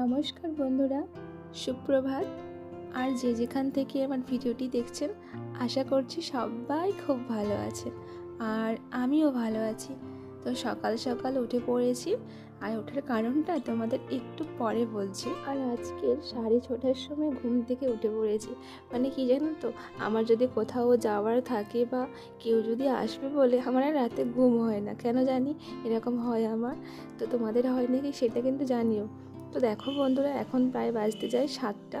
নমস্কার বন্ধুরা, সুপ্রভাত। আর যে যেখান থেকে আমার ভিডিওটি দেখছেন, আশা করছি সবাই খুব ভালো আছে আর আমিও ভালো আছি। তো সকাল সকাল উঠে পড়েছি, আর ওঠার কারণটা তোমাদের একটু পরে বলছি। আর আজকের 6:30টার সময় ঘুম থেকে উঠে পড়েছি। মানে কি জানো তো, আমার যদি কোথাও যাওয়ার থাকে বা কেউ যদি আসবে বলে আমার আর রাতে ঘুম হয় না, কেন জানি এরকম হয় আমার। তো তোমাদের হয় নাকি সেটা কিন্তু জানিও। তো দেখো বন্ধুরা, এখন প্রায় বাজতে যায় 7টা,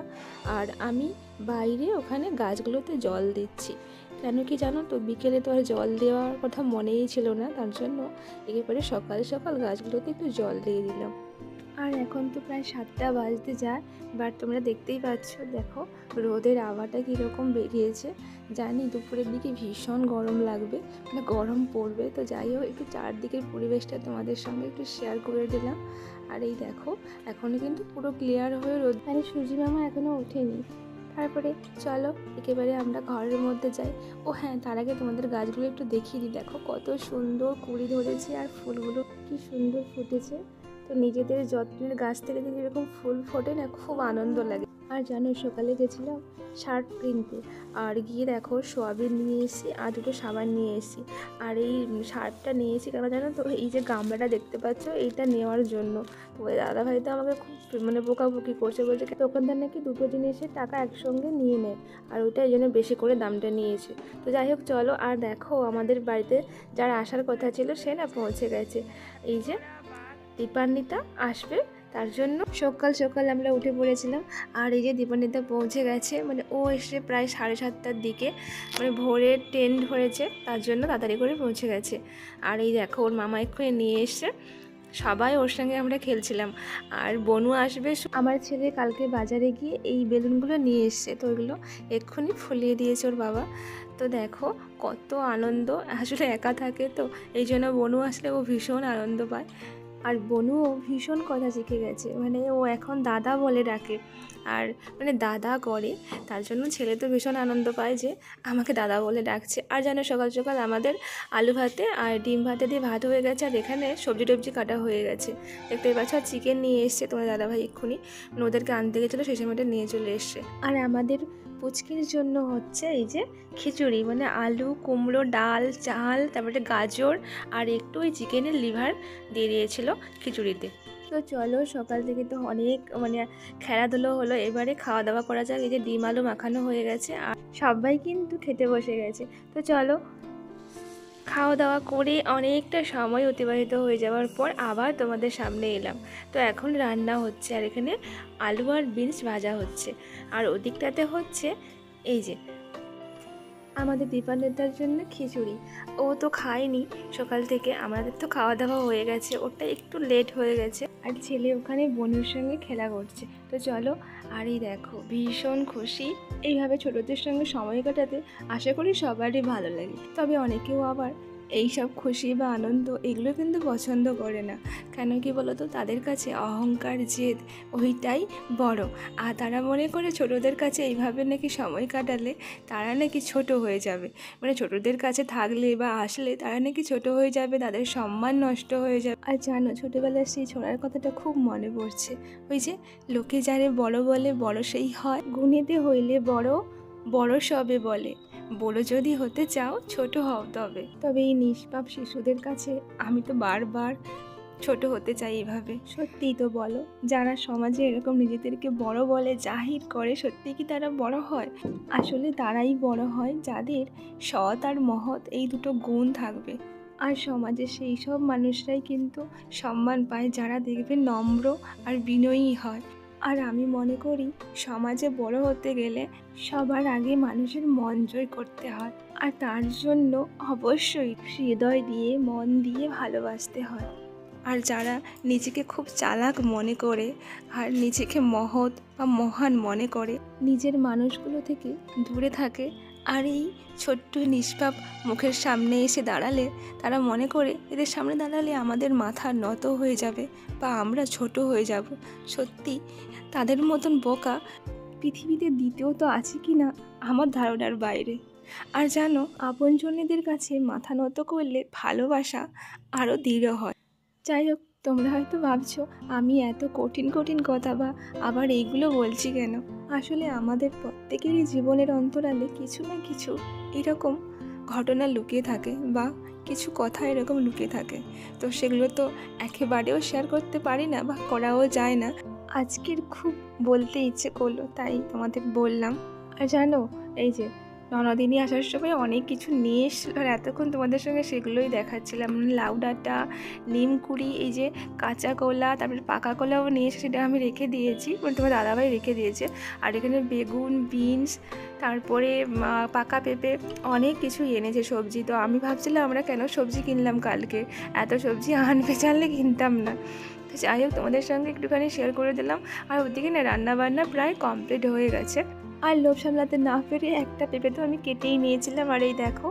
আর আমি বাইরে ওখানে গাছগুলোতে জল দিচ্ছি। কেন কি জানো তো, বিকেলে তো আর জল দেওয়ার কথা মনেই ছিল না, তার জন্য একেবারে সকাল সকাল গাছগুলোতে একটু জল দিয়ে দিলাম। আর এখন তো প্রায় 7টা বাজতে যায়, বাট তোমরা দেখতেই পাচ্ছ, দেখো রোদের আভাটা কীরকম বেরিয়েছে। জানি দুপুরের দিকে ভীষণ গরম লাগবে, মানে গরম পড়বে। তো যাই হোক, একটু চারদিকের পরিবেশটা তোমাদের সঙ্গে একটু শেয়ার করে দিলাম। আর এই দেখো, এখনও কিন্তু পুরো ক্লিয়ার হয়ে রোদ, মানে সূর্যি মামা এখনও ওঠেনি। তারপরে চলো একেবারে আমরা ঘরের মধ্যে যাই। ও হ্যাঁ, তার আগে তোমাদের গাছগুলো একটু দেখিয়ে দিই। দেখো কত সুন্দর কুড়ি ধরেছে, আর ফুলগুলো কি সুন্দর ফুটেছে। তো নিজেদের যত্নের গাছ থেকে যদি এরকম ফুল ফোটে না, খুব আনন্দ লাগে। আর জানো, সকালে গেছিলাম শার্ট কিনতে, আর গিয়ে দেখো সোয়াবিন নিয়ে এসেছি আর দুটো সাবান নিয়ে এসেছি। আর এই শার্টটা নিয়েছি কেন জানো তো, এই যে গামলাটা দেখতে পাচ্ছ, এইটা নেওয়ার জন্য। তো ওই দাদাভাই তো আমাকে খুব বকাবকি করছে, বলছে দোকানদার নাকি দুটো জিনিসের টাকা একসঙ্গে নিয়ে নেয়, আর ওইটা এই জন্য বেশি করে দামটা নিয়েছে। তো যাই হোক চলো। আর দেখো, আমাদের বাড়িতে যার আসার কথা ছিল সে না পৌঁছে গেছে। এই যে দীপান্বিতা আসবে, তার জন্য সকাল সকাল আমরা উঠে পড়েছিলাম। আর এই যে দীপান্বিতা পৌঁছে গেছে, মানে ও এসে প্রায় 7:30টার দিকে, মানে ভোরের ট্রেন ধরেছে, তার জন্য তাড়াতাড়ি করে পৌঁছে গেছে। আর এই দেখো, ওর মামা এক্ষুনি নিয়ে এসছে, সবাই ওর সঙ্গে আমরা খেলছিলাম। আর বনু আসবে। আমার ছেলে কালকে বাজারে গিয়ে এই বেলুনগুলো নিয়ে এসছে, তো ওইগুলো এক্ষুনি ফুলিয়ে দিয়েছে ওর বাবা। তো দেখো কত আনন্দ। আসলে একা থাকে তো, এই জন্য বনু আসলে ও ভীষণ আনন্দ পায়। আর বনুও ভীষণ কথা শিখে গেছে, মানে ও এখন দাদা বলে ডাকে, আর মানে দাদা করে। তার জন্য ছেলে তো ভীষণ আনন্দ পায় যে আমাকে দাদা বলে ডাকছে। আর যেন সকাল সকাল আমাদের আলু ভাতে আর ডিম ভাতে দিয়ে ভাত হয়ে গেছে, আর এখানে সবজি টবজি কাটা হয়ে গেছে, দেখতেই পাচ্ছ। আর চিকেন নিয়ে এসছে তোমার দাদাভাই এক্ষুনি, মানে ওদেরকে আনতে গেছিলো, সেই সময়টা নিয়ে চলে এসছে। আর আমাদের পুচকির জন্য হচ্ছে এই যে খিচুড়ি, মানে আলু কুমড়ো ডাল চাল, তারপরে গাজর আর একটু ওই চিকেনের লিভার দিয়ে দিয়েছিল খিচুড়িতে। তো চলো, সকাল থেকে তো অনেক মানে খেলাধুলো হলো, এবারে খাওয়া দাওয়া করা যাক। এই যে ডিম আলু মাখানো হয়ে গেছে, আর সবাই কিন্তু খেতে বসে গেছে। তো চলো, খাওয়া দাওয়া করে অনেকটা সময় অতিবাহিত হয়ে যাওয়ার পর আবার তোমাদের সামনে এলাম। তো এখন রান্না হচ্ছে, আর এখানে আলু আর বিনস ভাজা হচ্ছে, আর ওদিকটাতে হচ্ছে এই যে আমাদের দীপান্বিতার জন্য খিচুড়ি। ও তো খায়নি সকাল থেকে, আমাদের তো খাওয়া দাওয়া হয়ে গেছে, ওটা একটু লেট হয়ে গেছে। আর ছেলে ওখানে বোনের সঙ্গে খেলা করছে। তো চলো, আর এই দেখো ভীষণ খুশি এইভাবে ছোটদের সঙ্গে সময় কাটাতে। আশা করি সবারই ভালো লাগে, তবে অনেকেও আবার এই সব খুশি বা আনন্দ এগুলো কিন্তু পছন্দ করে না। কেন কি বলো তো, তাদের কাছে অহংকার জেদ ওইটাই বড়। আর তারা মনে করে ছোটদের কাছে এইভাবে নাকি সময় কাটালে তারা নাকি ছোট হয়ে যাবে, মানে ছোটদের কাছে থাকলে বা আসলে তারা নাকি ছোট হয়ে যাবে, তাদের সম্মান নষ্ট হয়ে যাবে। আর জানো, ছোটোবেলার সেই ছোড়ার কথাটা খুব মনে পড়ছে। ওই যে লোকে যারে বড় বলে বড় সেই হয়, গুণেতে হইলে বড় বড় সবে বলে, বড় যদি হতে চাও ছোট হও তবে। তবে এই নিষ্পাপ শিশুদের কাছে আমি তো বারবার ছোট হতে চাই এভাবে। সত্যিই তো বলো, যারা সমাজে এরকম নিজেদেরকে বড় বলে জাহির করে, সত্যি কি তারা বড় হয়? আসলে তারাই বড় হয় যাদের সৎ আর মহৎ এই দুটো গুণ থাকবে। আর সমাজে সেই সব মানুষরাই কিন্তু সম্মান পায় যারা দেখবে নম্র আর বিনয়ী হয়। আর আমি মনে করি, সমাজে বড় হতে গেলে সবার আগে মানুষের মন জয় করতে হয়, আর তার জন্য অবশ্যই হৃদয় দিয়ে মন দিয়ে ভালোবাসতে হয়। আর যারা নিজেকে খুব চালাক মনে করে আর নিজেকে মহৎ বা মহান মনে করে, নিজের মানুষগুলো থেকে দূরে থাকে, আর এই ছোট্ট নিষ্পাপ মুখের সামনে এসে দাঁড়ালে তারা মনে করে এদের সামনে দাঁড়ালে আমাদের মাথা নত হয়ে যাবে বা আমরা ছোট হয়ে যাব। সত্যি তাদের মতন বোকা পৃথিবীতে দ্বিতীয় তো আছে কি না আমার ধারণার বাইরে। আর জানো, আপনজনেদের কাছে মাথা নত করলে ভালোবাসা আরও দৃঢ় হয়। যাই হোক, তোমরা হয়তো ভাবছো আমি এত কঠিন কঠিন কথা বা আবার এইগুলো বলছি কেন। আসলে আমাদের প্রত্যেকেরই জীবনের অন্তরালে কিছু না কিছু এরকম ঘটনা লুকিয়ে থাকে বা কিছু কথা এরকম লুকিয়ে থাকে। তো সেগুলো তো একেবারেও শেয়ার করতে পারি না বা করাও যায় না। আজকের খুব বলতে ইচ্ছে করলো, তাই তোমাদের বললাম। আর জানো, এই যে ননদিনী আসার সময় অনেক কিছু নিয়ে এসেছিল, আর এতক্ষণ তোমাদের সঙ্গে সেগুলোই দেখাচ্ছিলাম। লাউ ডাঁটা, নিম কুড়ি, এই যে কাঁচা কলা, তারপরে পাকা কলাও নিয়ে এসে সেটা আমি রেখে দিয়েছি, মানে তোমার দাদাভাই রেখে দিয়েছে। আর এখানে বেগুন, বিনস, তারপরে পাকা পেঁপে, অনেক কিছু এনেছে সবজি। তো আমি ভাবছিলাম আমরা কেন সবজি কিনলাম কালকে, এত সবজি আনবে জানলে কিনতাম না। তো যাই হোক, তোমাদের সঙ্গে একটুখানি শেয়ার করে দিলাম। আর ওদিকে না রান্নাবান্না প্রায় কমপ্লিট হয়ে গেছে। আর লোভ সামলাতে না পেরে একটা পেঁপে তো আমি কেটেই নিয়েছিলাম। আর এই দেখো,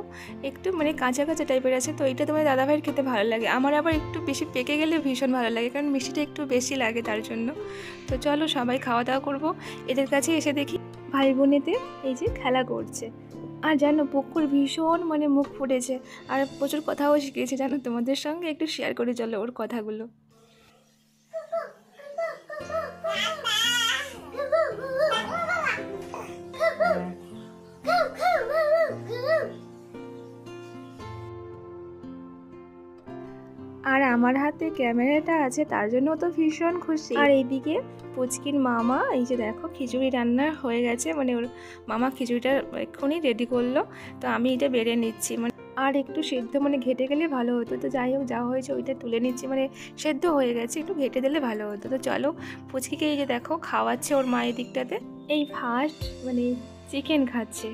একটু মানে কাঁচা কাঁচা টাইপের আছে, তো এটা তোমার দাদাভাইয়ের খেতে ভালো লাগে। আমার আবার একটু বেশি পেকে গেলে ভীষণ ভালো লাগে, কারণ মিষ্টিটা একটু বেশি লাগে তার জন্য। তো চলো সবাই খাওয়া দাওয়া করবো। এদের কাছে এসে দেখি ভাই বোনেদের এই যে খেলা করছে। আর জানো, পুকুর ভীষণ মানে মুখ ফুটেছে আর প্রচুর কথাও শিখেছে। জানো, তোমাদের সঙ্গে একটু শেয়ার করে চলো ওর কথাগুলো। আর আমার হাতে ক্যামেরাটা আছে তার জন্য তো ভীষণ খুশি। আর এইদিকে পুচকির মামা, এই যে দেখো খিচুড়ি রান্না হয়ে গেছে, মানে ওর মামা খিচুড়িটা এক্ষুনি রেডি করলো। তো আমি এটা বেড়ে নিচ্ছি, মানে আর একটু সেদ্ধ মানে ঘেটে গেলে ভালো হতো। তো যাই হোক, যা হয়েছে ওইটা তুলে নিচ্ছি, মানে সেদ্ধ হয়ে গেছে, একটু ঘেটে দিলে ভালো হতো। তো চলো, পুচকিকে এই যে দেখো খাওয়াচ্ছে ওর মায়ের দিকটাতে। এই ফার্স্ট মানে চিকেন খাচ্ছে,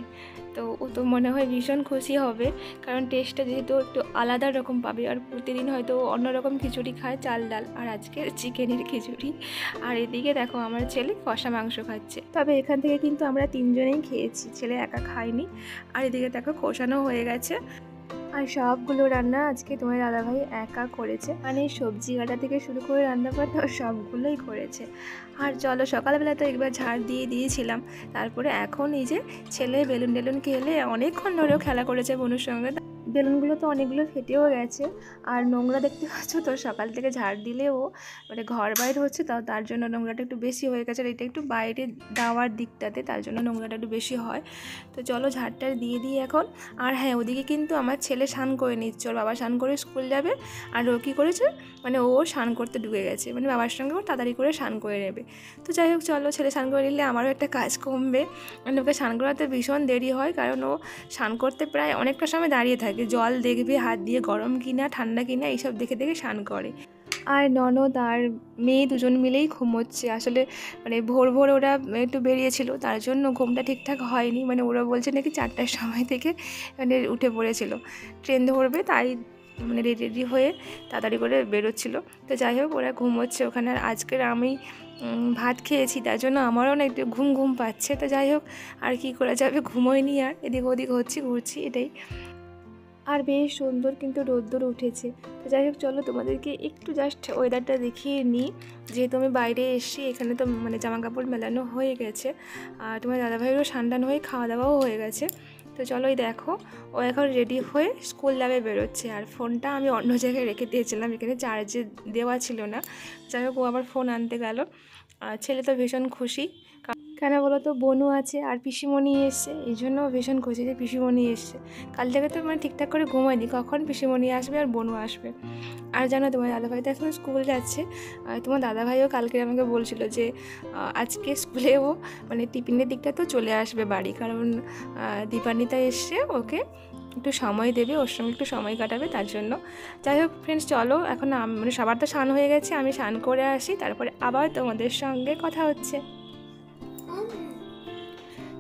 তো ও তো মনে হয় ভীষণ খুশি হবে, কারণ টেস্টটা যেহেতু একটু আলাদা রকম পাবে। আর প্রতিদিন হয়তো অন্যরকম খিচুড়ি খায়, চাল ডাল, আর আজকে চিকেনের খিচুড়ি। আর এদিকে দেখো আমার ছেলে কষা মাংস খাচ্ছে। তবে এখান থেকে কিন্তু আমরা তিনজনেই খেয়েছি, ছেলে একা খায়নি। আর এদিকে দেখো কষানো হয়ে গেছে। আর সবগুলো রান্না আজকে তোমার দাদাভাই একা করেছে, মানে সবজি কাটা থেকে শুরু করে রান্না বান্না সবগুলোই করেছে। আর চলো, সকালবেলা তো একবার ঝাড় দিয়ে দিয়েছিলাম, তারপরে এখন এই যে ছেলে বেলুন টেলুন খেলে অনেকক্ষণ ধরেও খেলা করেছে বোনের সঙ্গে। বেলুনগুলো তো অনেকগুলো ফেটেও গেছে। আর নোংরা দেখতে পাচ্ছ তো, সকাল থেকে ঝাড় দিলেও মানে ঘর বাইরে হচ্ছে, তার জন্য নোংরাটা একটু বেশি হয়ে গেছে। আর এটা একটু বাইরে দেওয়ার দিকটাতে, তার জন্য নোংরাটা একটু বেশি হয়। তো চলো ঝাড়টা দিয়ে দিই এখন। আর হ্যাঁ, ওদিকে কিন্তু আমার ছেলে স্নান করে নিচ্ছে, ওর বাবা স্নান করে স্কুল যাবে। আর ও কী করেছে, মানে ও স্নান করতে ঢুকে গেছে, মানে বাবার সঙ্গে ও তাড়াতাড়ি করে স্নান করে নেবে। তো যাই হোক, চলো ছেলে স্নান করে নিলে আমারও একটা কাজ কমবে। মানে ওকে স্নান করাতে ভীষণ দেরি হয়, কারণ ও স্নান করতে প্রায় অনেকটা সময় দাঁড়িয়ে থাকে, জল দেখবে হাত দিয়ে গরম কিনা ঠান্ডা কিনা এইসব দেখে দেখে স্নান করে। আর ননদ আর মেয়ে দুজন মিলেই ঘুমোচ্ছে। আসলে মানে ভোর ভোর ওরা একটু বেরিয়েছিল, তার জন্য ঘুমটা ঠিকঠাক হয়নি। মানে ওরা বলছে নাকি 4টার সময় থেকে মানে উঠে পড়েছিল, ট্রেন ধরবে, তাই মানে রেডি হয়ে তাড়াতাড়ি করে বেরোচ্ছিলো। তো যাই হোক, ওরা ঘুমোচ্ছে ওখানে। আর আজকের আমি ভাত খেয়েছি, তার জন্য আমারও না একটু ঘুম ঘুম পাচ্ছে। তো যাই হোক, আর কি করা যাবে, ঘুমোয়নি, আর এদিক ওদিক হচ্ছি, ঘুরছি, এটাই। আর বেশ সুন্দর কিন্তু রোদ্দুর উঠেছে। তো যাই হোক, চলো তোমাদেরকে একটু জাস্ট ওয়েদারটা দেখিয়ে নিই। যেহেতু আমি বাইরে এসেছি, এখানে তো মানে জামা কাপড় মেলানো হয়ে গেছে, আর তোমার দাদাভাইয়েরও স্নান হয়ে খাওয়া দাওয়াও হয়ে গেছে। তো চলো, এই দেখো ও এখন রেডি হয়ে স্কুল যাবে, বেরোচ্ছে। আর ফোনটা আমি অন্য জায়গায় রেখে দিয়েছিলাম, এখানে চার্জে দেওয়া ছিল না। যাই হোক, ও আবার ফোন আনতে গেল। আর ছেলে তো ভীষণ খুশি, কেন বলো তো, বনু আছে আর পিসিমণি এসছে, এই জন্য ভীষণ খুশি যে পিসিমণি এসছে। কাল থেকে তো মানে ঠিকঠাক করে ঘুমায়নি, কখন পিসিমণি আসবে আর বনু আসবে। আর জানো, তোমার দাদাভাই তো এখন স্কুল যাচ্ছে। তোমার দাদাভাইও কালকে আমাকে বলছিল যে আজকে স্কুলেও মানে টিফিনের দিকটা তো চলে আসবে বাড়ি, কারণ দীপান্বিতা এসছে, ওকে একটু সময় দেবে, ওর সঙ্গে একটু সময় কাটাবে, তার জন্য। যাই হোক ফ্রেন্ডস, চলো এখন মানে সবার তো স্নান হয়ে গেছে, আমি স্নান করে আসি, তারপরে আবার তোমাদের সঙ্গে কথা হচ্ছে।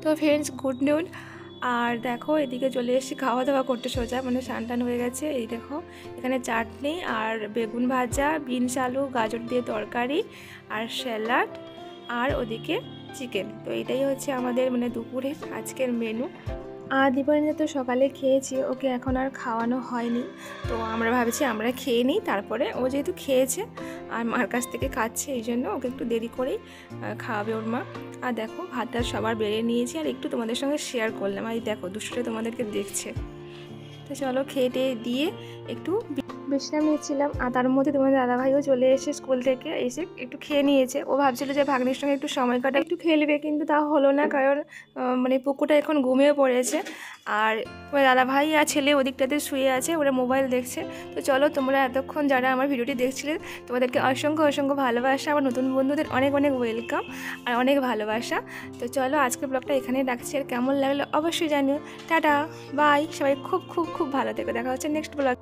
তো ফ্রেন্ডস, গুড নুন। আর দেখো, এদিকে চলে এসেছি খাওয়া দাওয়া করতে সোজা, মানে স্নান হয়ে গেছে। এই দেখো, এখানে চাটনি আর বেগুন ভাজা, বিনস আলু গাজর দিয়ে তরকারি, আর স্যালাড, আর ওদিকে চিকেন। তো এটাই হচ্ছে আমাদের মানে দুপুরের আজকের মেনু। আর দীপান্বিতা তো সকালে খেয়েছি, ওকে এখন আর খাওয়ানো হয়নি। তো আমরা ভাবছি আমরা খেয়ে নিই, তারপরে ও যেহেতু খেয়েছে আর মার কাছ থেকে খাচ্ছে, এই জন্য ওকে একটু দেরি করেই খাওয়াবে ওর মা। আর দেখো, ভাতটা সবার বেড়ে নিয়েছি, আর একটু তোমাদের সঙ্গে শেয়ার করলাম। আর দেখো, দুষ্টুটা তোমাদেরকে দেখছে। তো তো চলো খেয়ে টেয়ে দিয়ে একটু বিশ্রাম নিচ্ছিলাম। আর তার মধ্যে তোমাদের দাদাভাইও চলে এসে স্কুল থেকে এসে একটু খেয়ে নিয়েছে। ও ভাবছিল যে ভাগ্নির সঙ্গে একটু সময় কাটা একটু খেলবে, কিন্তু তা হলো না, কারণ মানে পুকুরটা এখন ঘুমিয়ে পড়েছে। আর তোমার দাদাভাই আর ছেলে ওদিকটাতে শুয়ে আছে, ওরা মোবাইল দেখছে। তো চলো, তোমরা এতক্ষণ যারা আমার ভিডিওটি দেখছিলে তোমাদেরকে অসংখ্য অসংখ্য ভালোবাসা। আমার নতুন বন্ধুদের অনেক অনেক ওয়েলকাম আর অনেক ভালোবাসা। তো চলো, আজকের ব্লগটা এখানেই রাখছি। আর কেমন লাগলো অবশ্যই জানিও। টাটা, বাই, সবাই খুব খুব খুব ভালো থেকো। দেখা হচ্ছে নেক্সট ব্লগ।